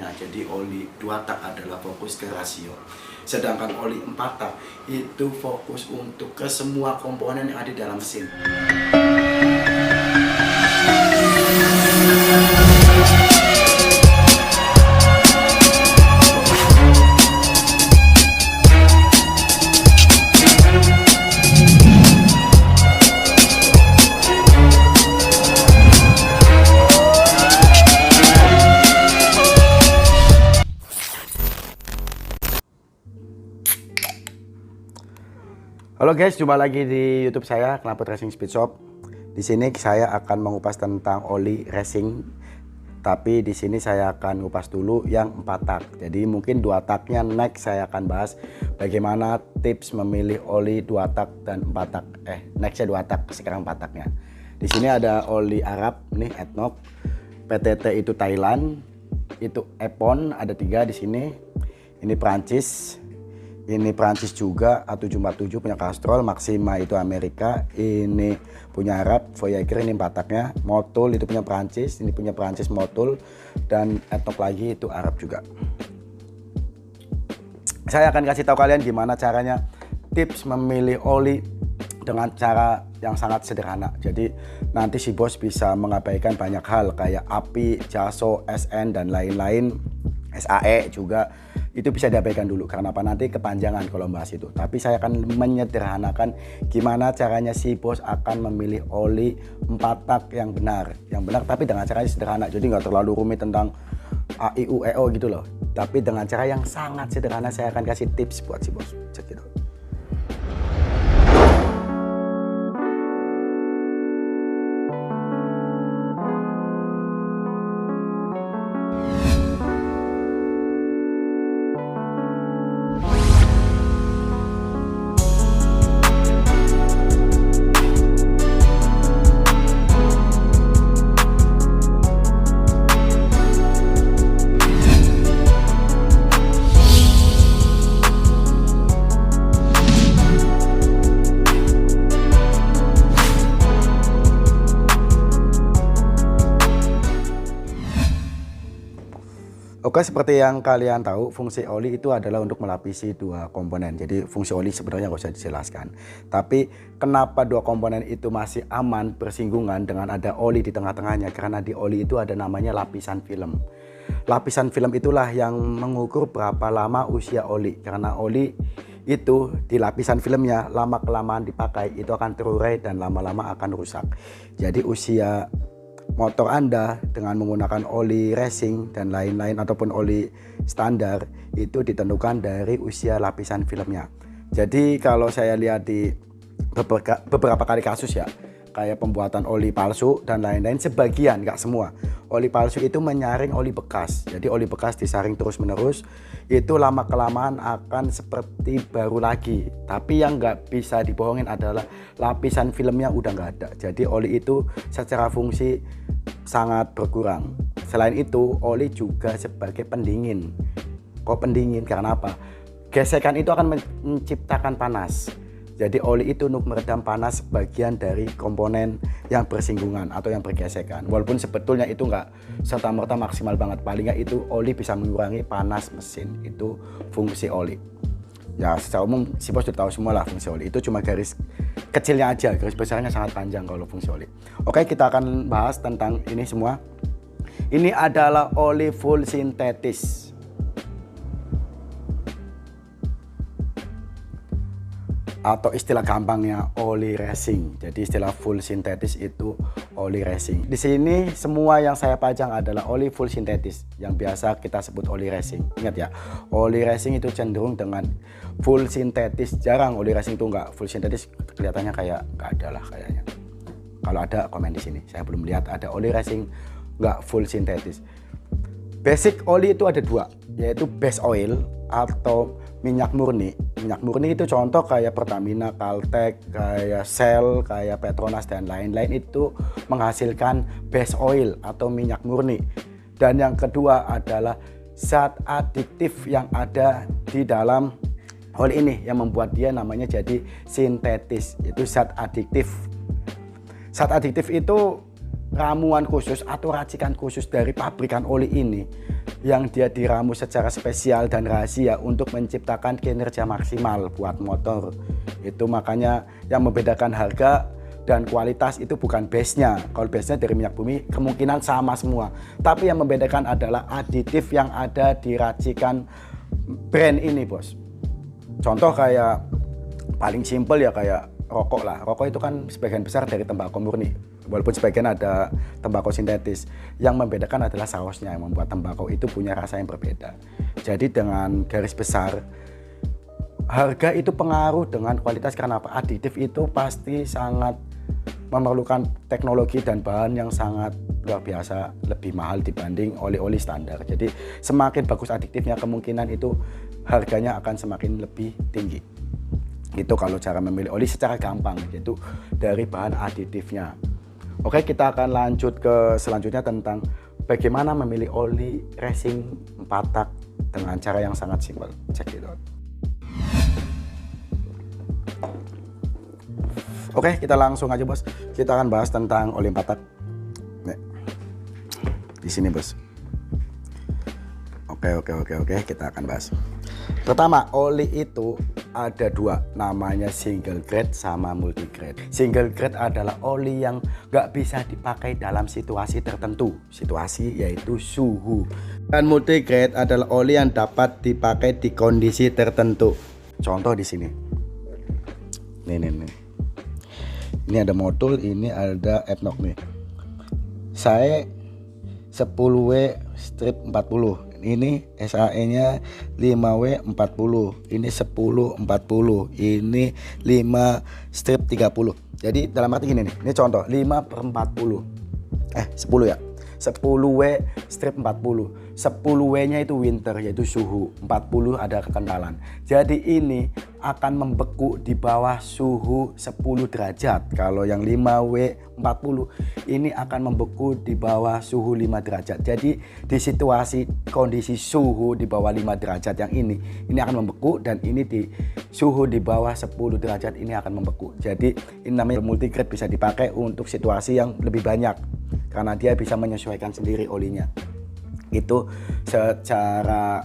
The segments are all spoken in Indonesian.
Nah, jadi oli 2 tak adalah fokus ke rasio. Sedangkan oli 4 tak itu fokus untuk ke semua komponen yang ada di dalam mesin. Halo guys, jumpa lagi di YouTube saya, Knalpot Racing Speed Shop. Di sini saya akan mengupas tentang oli racing, tapi di sini saya akan ngupas dulu yang 4 tak. Jadi mungkin 2 taknya next saya akan bahas bagaimana tips memilih oli 2 tak dan 4 tak. Nextnya 2 tak, sekarang 4 taknya. Di sini ada oli Arab nih, ADNOC. PTT itu Thailand, itu Epon ada 3 di sini. Ini Prancis. Ini Prancis juga, A747 punya Castrol, Maxima itu Amerika, ini punya Arab, Voyager ini 4 taknya, Motul itu punya Prancis, ini punya Prancis Motul, dan ADNOC lagi itu Arab juga. Saya akan kasih tahu kalian gimana caranya tips memilih oli dengan cara yang sangat sederhana. Jadi nanti si bos bisa mengabaikan banyak hal kayak API, JASO, SN dan lain-lain, SAE juga. Itu bisa diabaikan dulu karena apa, nanti kepanjangan kalau bahas itu. Tapi saya akan menyederhanakan gimana caranya si bos akan memilih oli 4 tak yang benar tapi dengan cara sederhana. Jadi nggak terlalu rumit tentang A, I, U, E, O gitu loh, tapi dengan cara yang sangat sederhana. Saya akan kasih tips buat si bos. Cek gitu. Oke, seperti yang kalian tahu, fungsi oli itu adalah untuk melapisi 2 komponen. Jadi fungsi oli sebenarnya nggak usah dijelaskan. Tapi kenapa 2 komponen itu masih aman bersinggungan dengan ada oli di tengah-tengahnya? Karena di oli itu ada namanya lapisan film. Lapisan film itulah yang mengukur berapa lama usia oli. Karena oli itu di lapisan filmnya lama-kelamaan dipakai itu akan terurai dan lama-lama akan rusak. Jadi usia motor Anda dengan menggunakan oli racing dan lain-lain ataupun oli standar itu ditentukan dari usia lapisan filmnya. Jadi kalau saya lihat di beberapa kali kasus ya, kayak pembuatan oli palsu dan lain-lain, sebagian, nggak semua, oli palsu itu menyaring oli bekas. Jadi oli bekas disaring terus-menerus, itu lama-kelamaan akan seperti baru lagi. Tapi yang nggak bisa dibohongin adalah lapisan filmnya udah nggak ada. Jadi oli itu secara fungsi sangat berkurang. Selain itu, oli juga sebagai pendingin. Kok pendingin? Karena apa? Gesekan itu akan menciptakan panas. Jadi oli itu untuk meredam panas bagian dari komponen yang bersinggungan atau yang bergesekan. Walaupun sebetulnya itu nggak serta-merta maksimal banget. Paling nggak itu oli bisa mengurangi panas mesin. Itu fungsi oli. Ya secara umum si bos sudah tahu semua lah fungsi oli. Itu cuma garis kecilnya aja, garis besarnya sangat panjang kalau fungsi oli. Oke, kita akan bahas tentang ini semua. Ini adalah oli full sintetis. Atau istilah gampangnya oli racing. Jadi istilah full sintetis itu oli racing. Di sini semua yang saya pajang adalah oli full sintetis yang biasa kita sebut oli racing. Ingat ya, oli racing itu cenderung dengan full sintetis. Jarang oli racing itu nggak full sintetis, kelihatannya kayak nggak ada lah kayaknya. Kalau ada komen di sini. Saya belum lihat ada oli racing nggak full sintetis. Basic oli itu ada 2, yaitu base oil atau minyak murni. Minyak murni itu contoh kayak Pertamina, Caltech, kayak Shell, kayak Petronas dan lain-lain itu menghasilkan base oil atau minyak murni. Dan yang kedua adalah zat adiktif yang ada di dalam oli ini yang membuat dia namanya jadi sintetis, yaitu zat adiktif. Zat adiktif itu ramuan khusus atau racikan khusus dari pabrikan oli ini yang dia diramu secara spesial dan rahasia untuk menciptakan kinerja maksimal buat motor. Itu makanya yang membedakan harga dan kualitas itu bukan base-nya. Kalau base-nya dari minyak bumi kemungkinan sama semua. Tapi yang membedakan adalah aditif yang ada di racikan brand ini, bos. Contoh kayak paling simpel ya kayak rokok lah. Rokok itu kan sebagian besar dari tembakau murni. Walaupun sebagian ada tembakau sintetis. Yang membedakan adalah sausnya yang membuat tembakau itu punya rasa yang berbeda. Jadi dengan garis besar, harga itu pengaruh dengan kualitas. Karena apa? Aditif itu pasti sangat memerlukan teknologi dan bahan yang sangat luar biasa, lebih mahal dibanding oli-oli standar. Jadi semakin bagus aditifnya, kemungkinan itu harganya akan semakin lebih tinggi. Itu kalau cara memilih oli secara gampang, yaitu dari bahan aditifnya. Oke, kita akan lanjut ke selanjutnya tentang bagaimana memilih oli racing 4 tak dengan cara yang sangat simpel. Check it out. Oke, kita langsung aja, bos. Kita akan bahas tentang oli 4 tak. Nih, di sini, bos. Oke, kita akan bahas. Pertama, oli itu ada dua, namanya single grade sama multi grade. Single grade adalah oli yang nggak bisa dipakai dalam situasi tertentu, situasi yaitu suhu. Dan multi grade adalah oli yang dapat dipakai di kondisi tertentu. Contoh di sini. Nih. Ini ada modul, ini ada ADNOC nih. Saya 10W strip 40. Ini SAE-nya 5W40, ini 1040, ini 5 strip 30. Jadi dalam arti gini nih, ini contoh 5/40. 10 ya. 10W strip 40. 10W-nya itu winter, yaitu suhu. 40 ada kekentalan. Jadi ini akan membeku di bawah suhu 10 derajat. Kalau yang 5W40 ini akan membeku di bawah suhu 5 derajat. Jadi di situasi kondisi suhu di bawah 5 derajat yang ini akan membeku, dan ini di suhu di bawah 10 derajat ini akan membeku. Jadi ini namanya multigrade, bisa dipakai untuk situasi yang lebih banyak karena dia bisa menyesuaikan sendiri olinya. Itu secara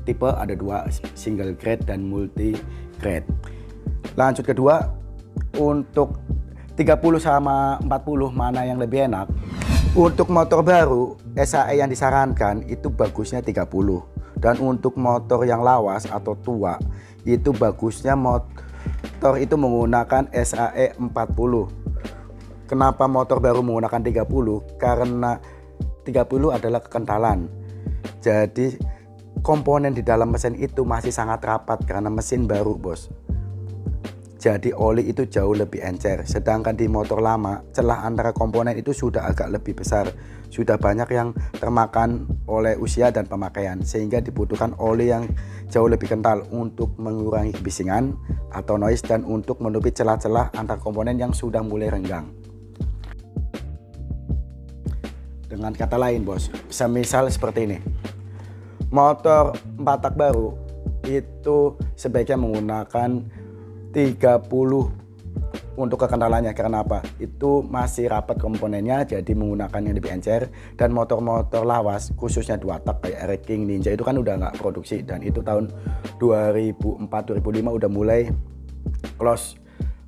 tipe ada dua, single grade dan multi grade. Lanjut kedua, untuk 30 sama 40 mana yang lebih enak? Untuk motor baru SAE yang disarankan itu bagusnya 30, dan untuk motor yang lawas atau tua itu bagusnya motor itu menggunakan SAE 40. Kenapa motor baru menggunakan 30? Karena 30 adalah kekentalan. Jadi komponen di dalam mesin itu masih sangat rapat karena mesin baru, bos. Jadi oli itu jauh lebih encer. Sedangkan di motor lama, celah antara komponen itu sudah agak lebih besar. Sudah banyak yang termakan oleh usia dan pemakaian, sehingga dibutuhkan oli yang jauh lebih kental untuk mengurangi kebisingan atau noise dan untuk menutupi celah-celah antar komponen yang sudah mulai renggang. Dengan kata lain, bos, semisal seperti ini. Motor 4 tak baru itu sebaiknya menggunakan 30 untuk kekentalannya. Karena apa? Itu masih rapat komponennya, jadi menggunakan yang lebih encer. Dan motor-motor lawas khususnya 2 tak kayak Red King, Ninja itu kan udah nggak produksi, dan itu tahun 2004-2005 udah mulai close,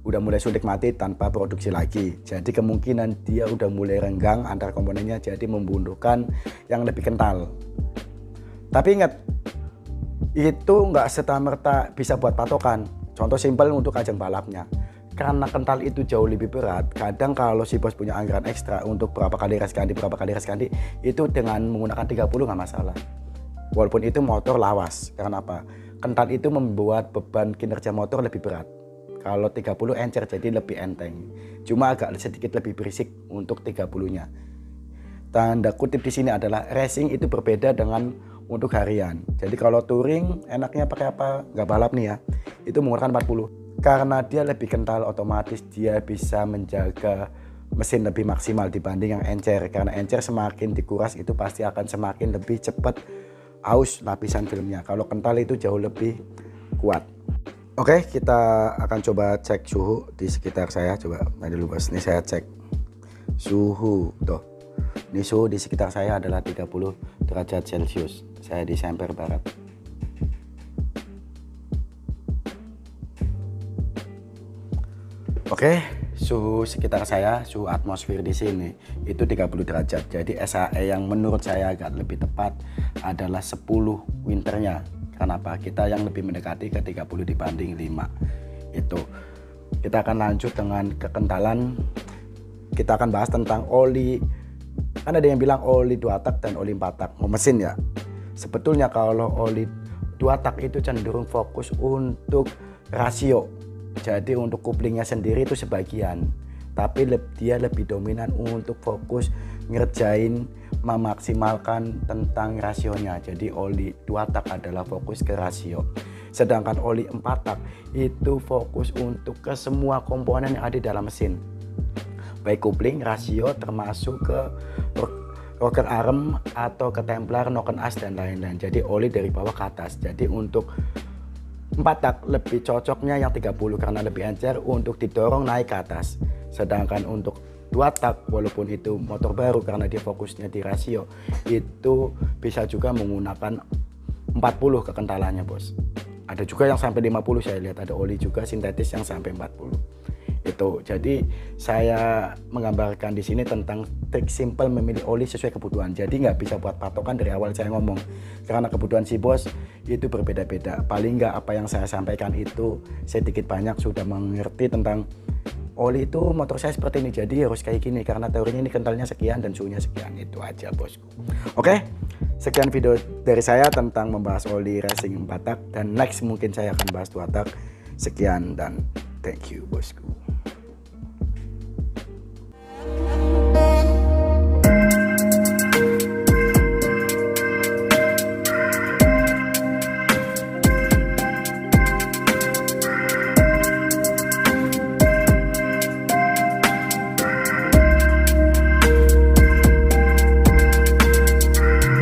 udah mulai sulit mati tanpa produksi lagi. Jadi kemungkinan dia udah mulai renggang antar komponennya, jadi membutuhkan yang lebih kental. Tapi ingat, itu nggak serta-merta bisa buat patokan. Contoh simpel untuk ajang balapnya. Karena kental itu jauh lebih berat, kadang kalau si bos punya anggaran ekstra untuk berapa kali race ganti, itu dengan menggunakan 30 nggak masalah. Walaupun itu motor lawas. Karena apa? Kental itu membuat beban kinerja motor lebih berat. Kalau 30 encer, jadi lebih enteng. Cuma agak sedikit lebih berisik untuk 30-nya. Tanda kutip di sini adalah racing itu berbeda dengan untuk harian. Jadi kalau touring enaknya pakai apa? Nggak balap nih ya. Itu menggunakan 40. Karena dia lebih kental, otomatis dia bisa menjaga mesin lebih maksimal dibanding yang encer. Karena encer semakin dikuras itu pasti akan semakin lebih cepat aus lapisan filmnya. Kalau kental itu jauh lebih kuat. Oke, kita akan coba cek suhu di sekitar saya. Coba tadi dulu, bos. Ini saya cek suhu tuh. Ini suhu di sekitar saya adalah 30 derajat Celcius. Saya di Semper Barat. Oke, suhu sekitar saya, suhu atmosfer di sini itu 30 derajat. Jadi SAE yang menurut saya agak lebih tepat adalah 10 winternya. Kenapa? Kita yang lebih mendekati ke 30 dibanding 5. Itu. Kita akan lanjut dengan kekentalan. Kita akan bahas tentang oli. Kan ada yang bilang oli 2 tak dan oli 4 tak mesin ya. Sebetulnya kalau oli 2 tak itu cenderung fokus untuk rasio. Jadi untuk couplingnya sendiri itu sebagian, tapi dia lebih dominan untuk fokus ngerjain memaksimalkan tentang rasionya. Jadi oli 2 tak adalah fokus ke rasio, sedangkan oli 4 tak itu fokus untuk ke semua komponen yang ada dalam mesin, baik coupling, rasio, termasuk ke rocker arm atau ke templar, noken as dan lain-lain. Jadi oli dari bawah ke atas. Jadi untuk 4 tak lebih cocoknya yang 30 karena lebih encer untuk didorong naik ke atas. Sedangkan untuk 2 tak walaupun itu motor baru karena dia fokusnya di rasio, itu bisa juga menggunakan 40 kekentalannya bos. Ada juga yang sampai 50, saya lihat ada oli juga sintetis yang sampai 40. Itu. Jadi saya menggambarkan di sini tentang trik simple memilih oli sesuai kebutuhan. Jadi nggak bisa buat patokan dari awal saya ngomong, karena kebutuhan si bos itu berbeda-beda. Paling nggak apa yang saya sampaikan itu sedikit banyak sudah mengerti tentang oli itu motor saya seperti ini, jadi harus kayak gini karena teorinya ini kentalnya sekian dan suhunya sekian. Itu aja bosku. Oke, sekian video dari saya tentang membahas oli racing 4 tak, dan next mungkin saya akan bahas 2 tak. Sekian dan thank you bosku.